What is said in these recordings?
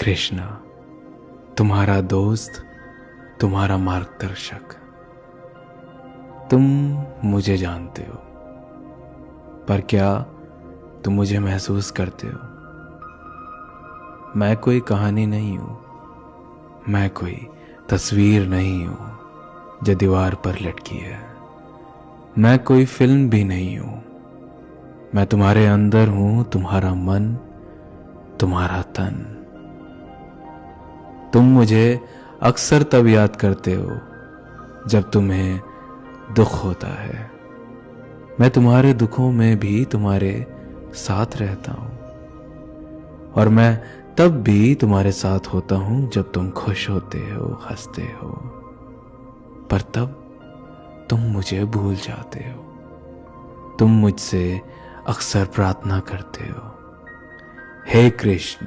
कृष्णा, तुम्हारा दोस्त, तुम्हारा मार्गदर्शक। तुम मुझे जानते हो, पर क्या तुम मुझे महसूस करते हो? मैं कोई कहानी नहीं हूं, मैं कोई तस्वीर नहीं हूं जो दीवार पर लटकी है। मैं कोई फिल्म भी नहीं हूं, मैं तुम्हारे अंदर हूं, तुम्हारा मन, तुम्हारा तन। तुम मुझे अक्सर तब याद करते हो जब तुम्हें दुख होता है। मैं तुम्हारे दुखों में भी तुम्हारे साथ रहता हूं, और मैं तब भी तुम्हारे साथ होता हूं जब तुम खुश होते हो, हंसते हो। पर तब तुम मुझे भूल जाते हो। तुम मुझसे अक्सर प्रार्थना करते हो, हे कृष्ण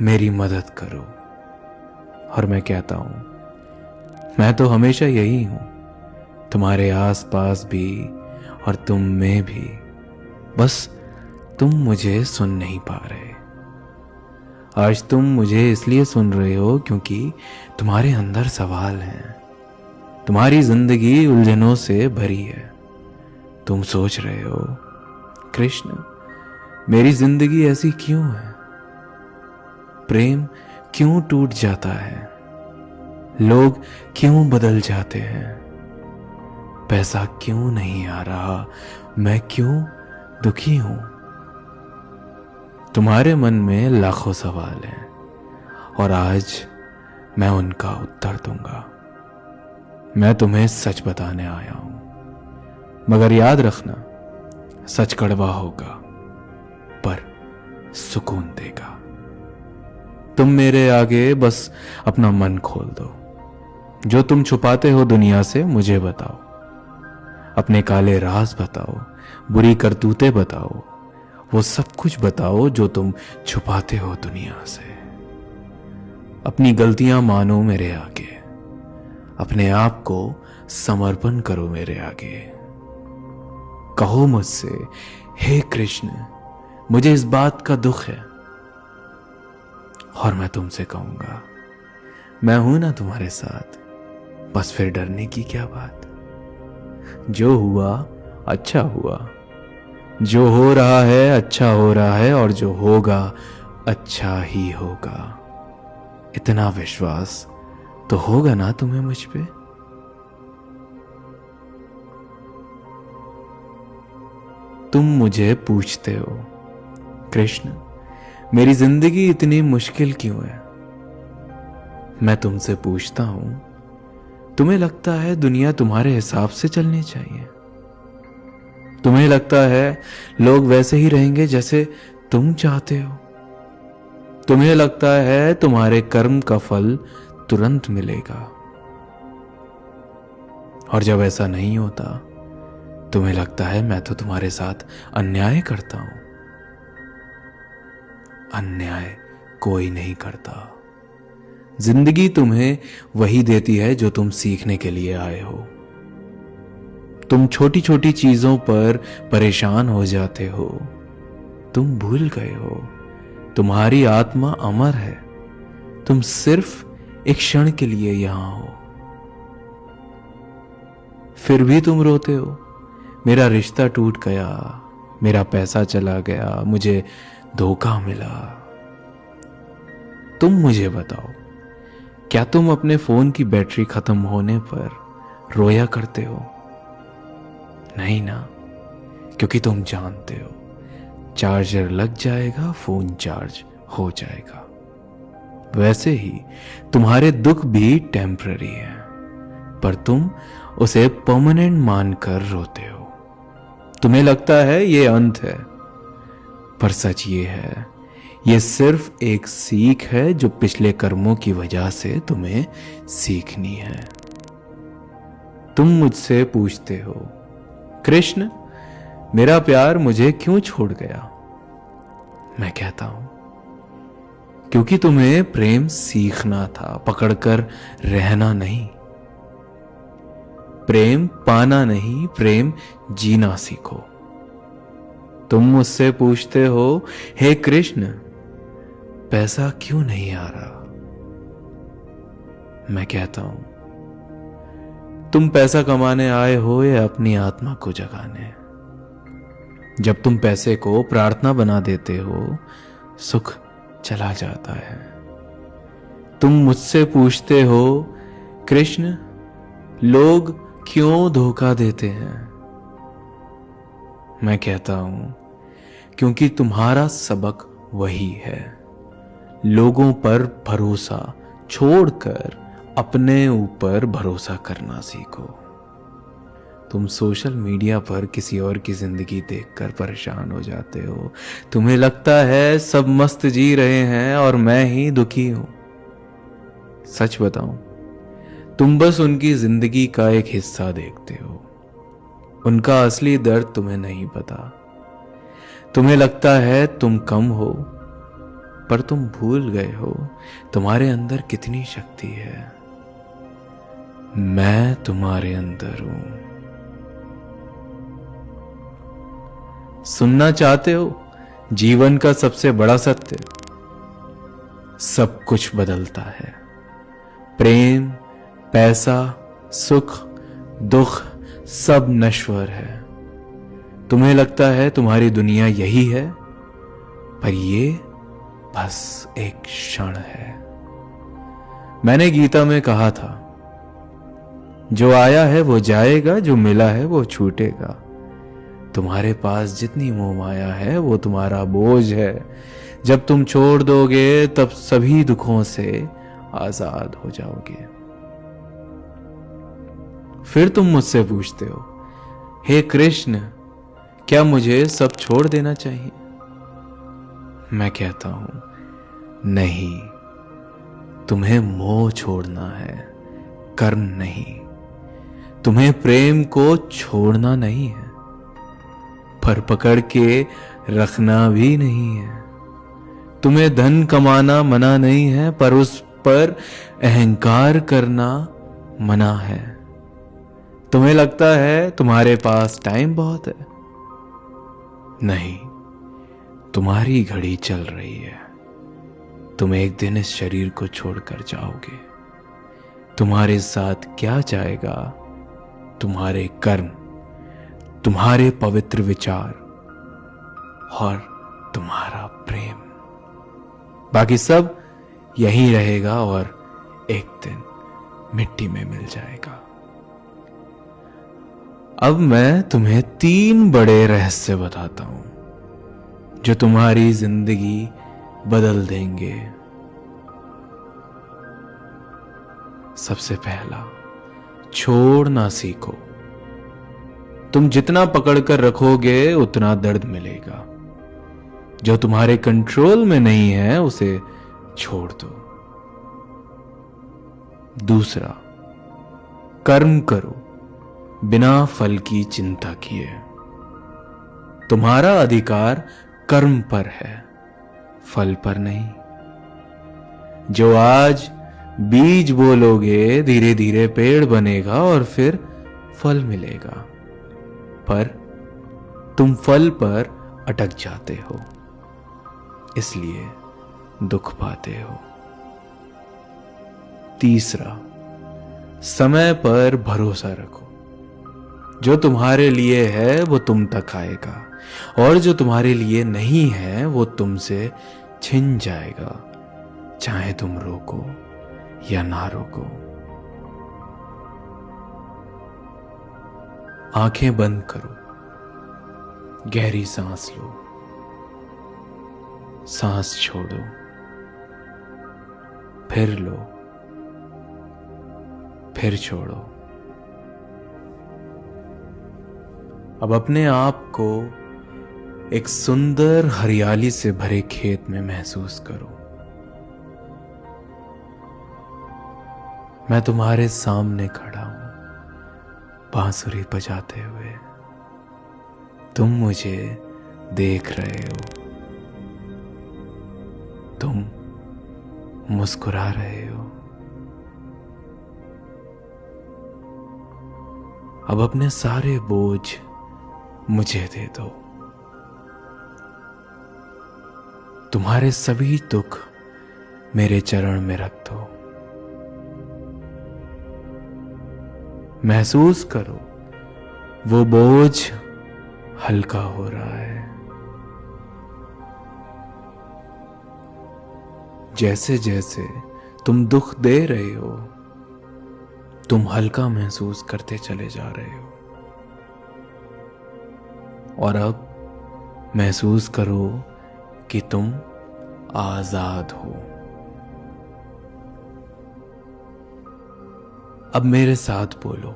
मेरी मदद करो। और मैं कहता हूं, मैं तो हमेशा यही हूं, तुम्हारे आसपास भी और तुम में भी। बस तुम मुझे सुन नहीं पा रहे। आज तुम मुझे इसलिए सुन रहे हो क्योंकि तुम्हारे अंदर सवाल हैं। तुम्हारी जिंदगी उलझनों से भरी है। तुम सोच रहे हो, कृष्ण मेरी जिंदगी ऐसी क्यों है? प्रेम क्यों टूट जाता है? लोग क्यों बदल जाते हैं? पैसा क्यों नहीं आ रहा? मैं क्यों दुखी हूं? तुम्हारे मन में लाखों सवाल हैं, और आज मैं उनका उत्तर दूंगा। मैं तुम्हें सच बताने आया हूं, मगर याद रखना, सच कड़वा होगा पर सुकून देगा। तुम मेरे आगे बस अपना मन खोल दो। जो तुम छुपाते हो दुनिया से मुझे बताओ। अपने काले राज बताओ, बुरी करतूतें बताओ, वो सब कुछ बताओ जो तुम छुपाते हो दुनिया से। अपनी गलतियां मानो मेरे आगे, अपने आप को समर्पण करो मेरे आगे। कहो मुझसे, हे कृष्ण मुझे इस बात का दुख है। और मैं तुमसे कहूंगा, मैं हूं ना तुम्हारे साथ। बस फिर डरने की क्या बात? जो हुआ अच्छा हुआ, जो हो रहा है अच्छा हो रहा है, और जो होगा अच्छा ही होगा। इतना विश्वास तो होगा ना तुम्हें मुझ पे? तुम मुझे पूछते हो, कृष्ण मेरी जिंदगी इतनी मुश्किल क्यों है? मैं तुमसे पूछता हूं, तुम्हें लगता है दुनिया तुम्हारे हिसाब से चलनी चाहिए? तुम्हें लगता है लोग वैसे ही रहेंगे जैसे तुम चाहते हो? तुम्हें लगता है तुम्हारे कर्म का फल तुरंत मिलेगा? और जब ऐसा नहीं होता, तुम्हें लगता है मैं तो तुम्हारे साथ अन्याय करता हूं। अन्याय कोई नहीं करता। जिंदगी तुम्हें वही देती है जो तुम सीखने के लिए आए हो। तुम छोटी छोटी चीजों पर परेशान हो जाते हो। तुम भूल गए हो, तुम्हारी आत्मा अमर है। तुम सिर्फ एक क्षण के लिए यहां हो। फिर भी तुम रोते हो, मेरा रिश्ता टूट गया, मेरा पैसा चला गया, मुझे धोखा मिला। तुम मुझे बताओ, क्या तुम अपने फोन की बैटरी खत्म होने पर रोया करते हो? नहीं ना, क्योंकि तुम जानते हो चार्जर लग जाएगा, फोन चार्ज हो जाएगा। वैसे ही तुम्हारे दुख भी टेम्पररी है, पर तुम उसे परमानेंट मानकर रोते हो। तुम्हें लगता है ये अंत है, पर सच ये है, ये सिर्फ एक सीख है जो पिछले कर्मों की वजह से तुम्हें सीखनी है। तुम मुझसे पूछते हो, कृष्ण मेरा प्यार मुझे क्यों छोड़ गया? मैं कहता हूं, क्योंकि तुम्हें प्रेम सीखना था, पकड़कर रहना नहीं। प्रेम पाना नहीं, प्रेम जीना सीखो। तुम मुझसे पूछते हो, हे कृष्ण पैसा क्यों नहीं आ रहा? मैं कहता हूं, तुम पैसा कमाने आए हो या अपनी आत्मा को जगाने? जब तुम पैसे को प्रार्थना बना देते हो, सुख चला जाता है। तुम मुझसे पूछते हो, कृष्ण, लोग क्यों धोखा देते हैं? मैं कहता हूं, क्योंकि तुम्हारा सबक वही है। लोगों पर भरोसा छोड़कर अपने ऊपर भरोसा करना सीखो। तुम सोशल मीडिया पर किसी और की जिंदगी देखकर परेशान हो जाते हो। तुम्हें लगता है सब मस्त जी रहे हैं और मैं ही दुखी हूं। सच बताऊं, तुम बस उनकी जिंदगी का एक हिस्सा देखते हो। उनका असली दर्द तुम्हें नहीं पता। तुम्हें लगता है तुम कम हो, पर तुम भूल गए हो तुम्हारे अंदर कितनी शक्ति है। मैं तुम्हारे अंदर हूं। सुनना चाहते हो जीवन का सबसे बड़ा सत्य? सब कुछ बदलता है। प्रेम, पैसा, सुख, दुख सब नश्वर है। तुम्हें लगता है तुम्हारी दुनिया यही है, पर ये बस एक क्षण है। मैंने गीता में कहा था, जो आया है वो जाएगा, जो मिला है वो छूटेगा। तुम्हारे पास जितनी मोह माया है वो तुम्हारा बोझ है। जब तुम छोड़ दोगे तब सभी दुखों से आजाद हो जाओगे। फिर तुम मुझसे पूछते हो, हे कृष्ण, क्या मुझे सब छोड़ देना चाहिए? मैं कहता हूं, नहीं, तुम्हें मोह छोड़ना है, कर्म नहीं। तुम्हें प्रेम को छोड़ना नहीं है, पर पकड़ के रखना भी नहीं है। तुम्हें धन कमाना मना नहीं है, पर उस पर अहंकार करना मना है। तुम्हें लगता है तुम्हारे पास टाइम बहुत है। नहीं, तुम्हारी घड़ी चल रही है। तुम एक दिन इस शरीर को छोड़कर जाओगे। तुम्हारे साथ क्या जाएगा? तुम्हारे कर्म, तुम्हारे पवित्र विचार और तुम्हारा प्रेम। बाकी सब यहीं रहेगा और एक दिन मिट्टी में मिल जाएगा। अब मैं तुम्हें 3 बड़े रहस्य बताता हूं जो तुम्हारी जिंदगी बदल देंगे। सबसे पहला, छोड़ना सीखो। तुम जितना पकड़कर रखोगे उतना दर्द मिलेगा। जो तुम्हारे कंट्रोल में नहीं है उसे छोड़ दो। दूसरा, कर्म करो बिना फल की चिंता किए। तुम्हारा अधिकार कर्म पर है, फल पर नहीं। जो आज बीज बोलोगे धीरे धीरे पेड़ बनेगा और फिर फल मिलेगा, पर तुम फल पर अटक जाते हो, इसलिए दुख पाते हो। तीसरा, समय पर भरोसा रखो। जो तुम्हारे लिए है वो तुम तक आएगा, और जो तुम्हारे लिए नहीं है वो तुमसे छिन जाएगा, चाहे तुम रोको या ना रोको। आंखें बंद करो, गहरी सांस लो, सांस छोड़ो, फिर लो, फिर छोड़ो। अब अपने आप को एक सुंदर हरियाली से भरे खेत में महसूस करो। मैं तुम्हारे सामने खड़ा हूं, बांसुरी बजाते हुए। तुम मुझे देख रहे हो, तुम मुस्कुरा रहे हो। अब अपने सारे बोझ मुझे दे दो। तुम्हारे सभी दुख मेरे चरण में रख दो। महसूस करो वो बोझ हल्का हो रहा है। जैसे जैसे तुम दुख दे रहे हो, तुम हल्का महसूस करते चले जा रहे हो। और अब महसूस करो कि तुम आजाद हो। अब मेरे साथ बोलो,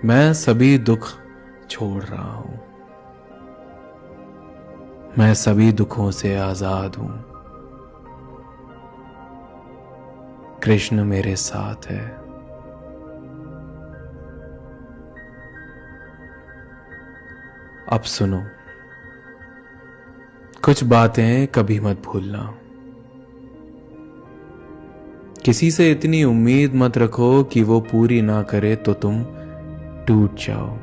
मैं सभी दुख छोड़ रहा हूं। मैं सभी दुखों से आजाद हूं। कृष्ण मेरे साथ है। अब सुनो, कुछ बातें कभी मत भूलना। किसी से इतनी उम्मीद मत रखो कि वो पूरी ना करे तो तुम टूट जाओ।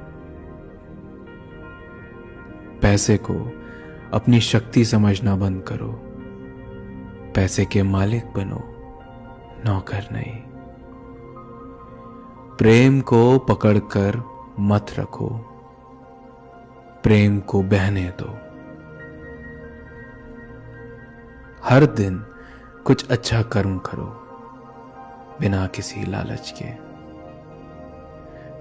पैसे को अपनी शक्ति समझना बंद करो। पैसे के मालिक बनो, नौकर नहीं। प्रेम को पकड़कर मत रखो, प्रेम को बहने दो। हर दिन कुछ अच्छा कर्म करो, बिना किसी लालच के।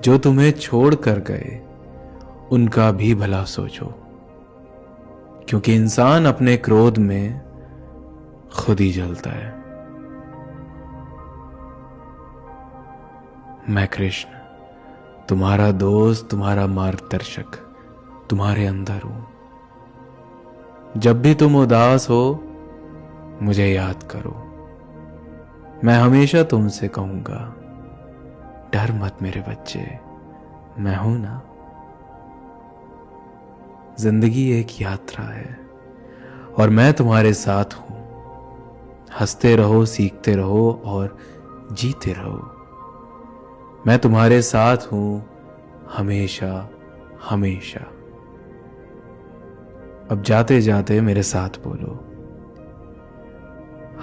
जो तुम्हें छोड़ कर गए उनका भी भला सोचो, क्योंकि इंसान अपने क्रोध में खुद ही जलता है। मैं कृष्ण, तुम्हारा दोस्त, तुम्हारा मार्गदर्शक, तुम्हारे अंदर हूं। जब भी तुम उदास हो मुझे याद करो। मैं हमेशा तुमसे कहूंगा, डर मत मेरे बच्चे, मैं हूं ना। जिंदगी एक यात्रा है और मैं तुम्हारे साथ हूं। हंसते रहो, सीखते रहो और जीते रहो। मैं तुम्हारे साथ हूं हमेशा हमेशा। अब जाते जाते मेरे साथ बोलो,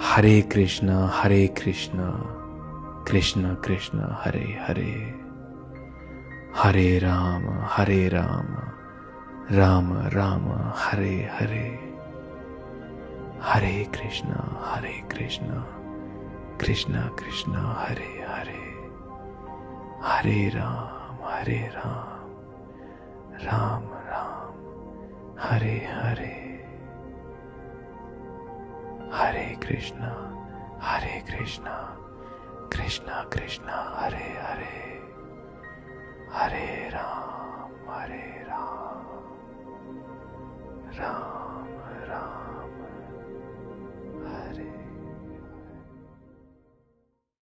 हरे कृष्णा कृष्ण कृष्ण हरे हरे, हरे राम राम राम हरे हरे, हरे कृष्णा कृष्ण कृष्ण हरे हरे, हरे राम राम राम हरे हरे, हरे कृष्णा कृष्ण कृष्ण हरे हरे, हरे राम राम